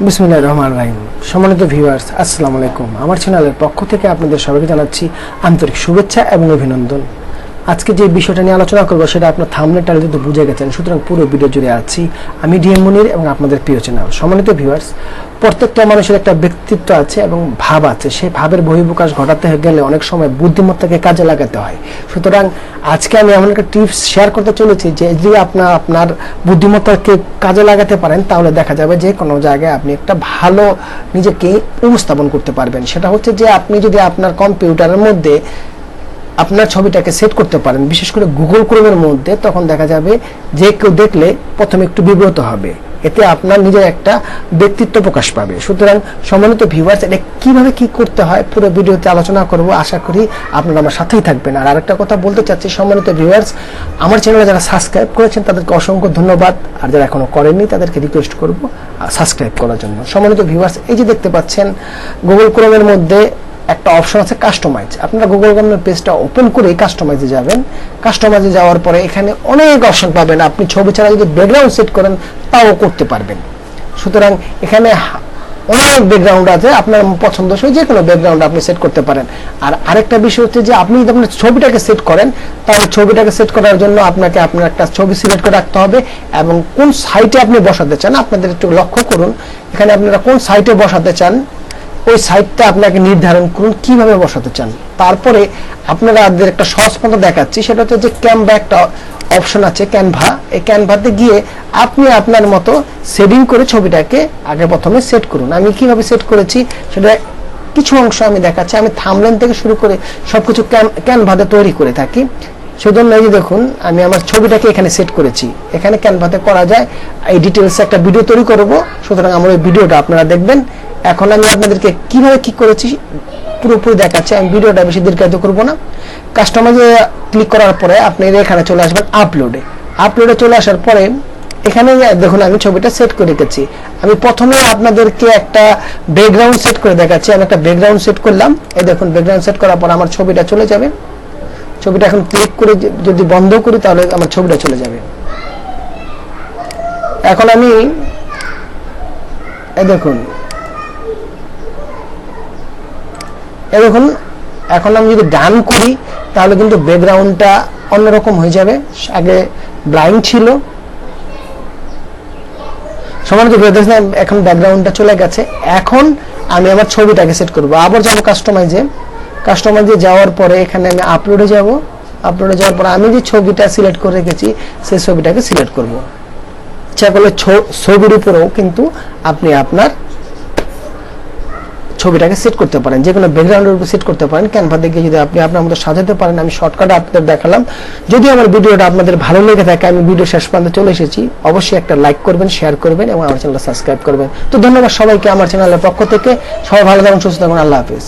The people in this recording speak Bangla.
বিসমিল্লাহির রহমানির রহিম। সম্মানিত ভিউয়ার্স, আসসালামু আলাইকুম। আমার চ্যানেলের পক্ষ থেকে আপনাদের সবাইকে জানাচ্ছি আন্তরিক শুভেচ্ছা এবং অভিনন্দন। আজকে যে বিষয়টা নিয়ে আলোচনা করব সেটা আপনার থাম্বনেল টাইটেল থেকে বুঝে গেছেন, সুতরাং পুরো ভিডিও জুড়ে আছি আমি ডিএম মুনির এবং আপনাদের প্রিয় চ্যানেল। সম্মানিত ভিউয়ার্স, প্রত্যেকটা মানুষের একটা ব্যক্তিত্ব আছে এবং ভাব আছে। সেই ভাবের বহিঃপ্রকাশ ঘটাতে গেলে অনেক সময় বুদ্ধিমত্তাকে কাজে লাগাতে হয়। সুতরাং আজকে আমি এমন একটা টিপস শেয়ার করতে চলেছি যে যদি আপনার বুদ্ধিমত্তাকে কাজে লাগাতে পারেন তাহলে দেখা যাবে যে কোনো জায়গায় আপনি একটা ভালো নিজেকে উপস্থাপন করতে পারবেন। সেটা হচ্ছে যে আপনি যদি আপনার কম্পিউটারের মধ্যে আপনার ছবিটাকে সেট করতে পারেন, বিশেষ করে গুগল ক্রোমের মধ্যে, তখন দেখা যাবে যে কেউ দেখলে প্রথমে একটু বিব্রত হবে। এতে আপনার নিজের একটা ব্যক্তিত্ব প্রকাশ পাবে। সুতরাং সম্মানিত ভিউয়ার্স, এটা কিভাবে কি করতে হয় পুরো ভিডিওতে আলোচনা করব। আশা করি আপনারা আমার সাথেই থাকবেন। আর আরেকটা কথা বলতে চাচ্ছি, সম্মানিত ভিউয়ার্স, আমার চ্যানেলে যারা সাবস্ক্রাইব করেছেন তাদেরকে অসংখ্য ধন্যবাদ, আর যারা এখনো করেননি তাদেরকে রিকোয়েস্ট করব সাবস্ক্রাইব করার জন্য। সম্মানিত ভিউয়ার্স, এই যে দেখতে পাচ্ছেন গুগল ক্রোমের মধ্যে একটা অপশন আছে কাস্টমাইজ। আপনারা গুগল ক্রোমের পেজটা ওপেন করে কাস্টমাইজে যাবেন। কাস্টমাইজে যাওয়ার পরে এখানে অনেক অপশন পাবেন। আপনি ছবি ছাড়া যদি ব্যাকগ্রাউন্ড সেট করেন তাও করতে পারবেন। সুতরাং এখানে অনেক ব্যাকগ্রাউন্ড আছে, আপনার পছন্দসই যে কোনো ব্যাকগ্রাউন্ড আপনি সেট করতে পারেন। আর আরেকটা বিষয় হচ্ছে যে আপনি যদি আপনার ছবিটাকে সেট করেন তাহলে ছবিটাকে সেট করার জন্য আপনাকে আপনার একটা ছবি সিলেক্ট করে রাখতে হবে এবং কোন সাইটে আপনি বসাতে চান আপনাদের একটু লক্ষ্য করুন। এখানে আপনারা কোন সাইটে বসাতে চান ওই সাইটটা আপনাকে নির্ধারণ করুন কিভাবে বসাতে চান। তারপরে আপনাদের একটা সহজ পন্থা দেখাচ্ছি, সেটা হচ্ছে যে ক্যানভা একটা অপশন আছে, ক্যানভা। এই ক্যানভাতে গিয়ে আপনি আপনার মতো সেটিং করে ছবিটাকে আগে প্রথমে সেট করুন। আমি কিভাবে সেট করেছি সেটা কিছু অংশ আমি দেখাচ্ছি। আমি থাম্বনেল থেকে শুরু করে সবকিছু ক্যানভাতে তৈরি করে থাকি। সেজন্য এই যে দেখুন, আমি আমার ছবিটাকে এখানে সেট করেছি। এখানে ক্যানভাতে করা যায়। এই ডিটেলসে একটা ভিডিও তৈরি করব, সুতরাং আমার ওই ভিডিওটা আপনারা দেখবেন। এখন আমি আপনাদেরকে কিভাবে কি করেছি পুরোপুরি দেখাচ্ছি। আমি ভিডিওটা বেশি দীর্ঘায়িত করব না। কাস্টমাইজে ক্লিক করার পরে আপনি এখানে চলে আসবেন আপলোডে চলে আসার পরে এখানে দেখুন আমি ছবিটা সেট করে রেখেছি। আমি প্রথমে আপনাদেরকে একটা ব্যাকগ্রাউন্ড সেট করে দেখাচ্ছি। আমি একটা ব্যাকগ্রাউন্ড সেট করলাম। এই দেখুন, ব্যাকগ্রাউন্ড সেট করার পর আমার ছবিটা চলে যাবে। ছবিটা এখন ক্লিক করে যদি বন্ধ করি তাহলে আমার ছবিটা চলে যাবে। এখন আমি দেখুন এখন আমি যদি ডান করি তাহলে কিন্তু ব্যাকগ্রাউন্ডটা অন্যরকম হয়ে যাবে। আগে ব্লাইন্ড ছিল, সমানভাবে দেখলাম, এখন ব্যাকগ্রাউন্ডটা চলে গেছে। এখন আমি আমার ছবিটাকে সেট করব। আবার যাব কাস্টমাইজে যাওয়ার পরে এখানে আমি আপলোডে যাওয়ার পরে আমি যে ছবিটা সিলেক্ট করে রেখেছি সেই ছবিটাকে সিলেক্ট করব। ইচ্ছা করলে ছবির উপরেও কিন্তু আপনি আপনার ছবিটাকে সেট করতে পারেন, যে কোনো ব্যাকগ্রাউন্ডের উপর সেট করতে পারেন। ক্যানভা দেখে যদি আপনি আপনার মতো সাজাতে পারেন। আমি শর্টকাটে আপনাদের দেখালাম। যদি আমার ভিডিওটা আপনাদের ভালো লেগে থাকে, আমি ভিডিও শেষ পর্যন্ত চলে এসেছি, অবশ্যই একটা লাইক করবেন, শেয়ার করবেন এবং আমার চ্যানেলটা সাবস্ক্রাইব করবেন। তো ধন্যবাদ সবাইকে আমার চ্যানেলের পক্ষ থেকে। সবাই ভালো থাকুন, সুস্থ থাকুন। আল্লাহ হাফেজ।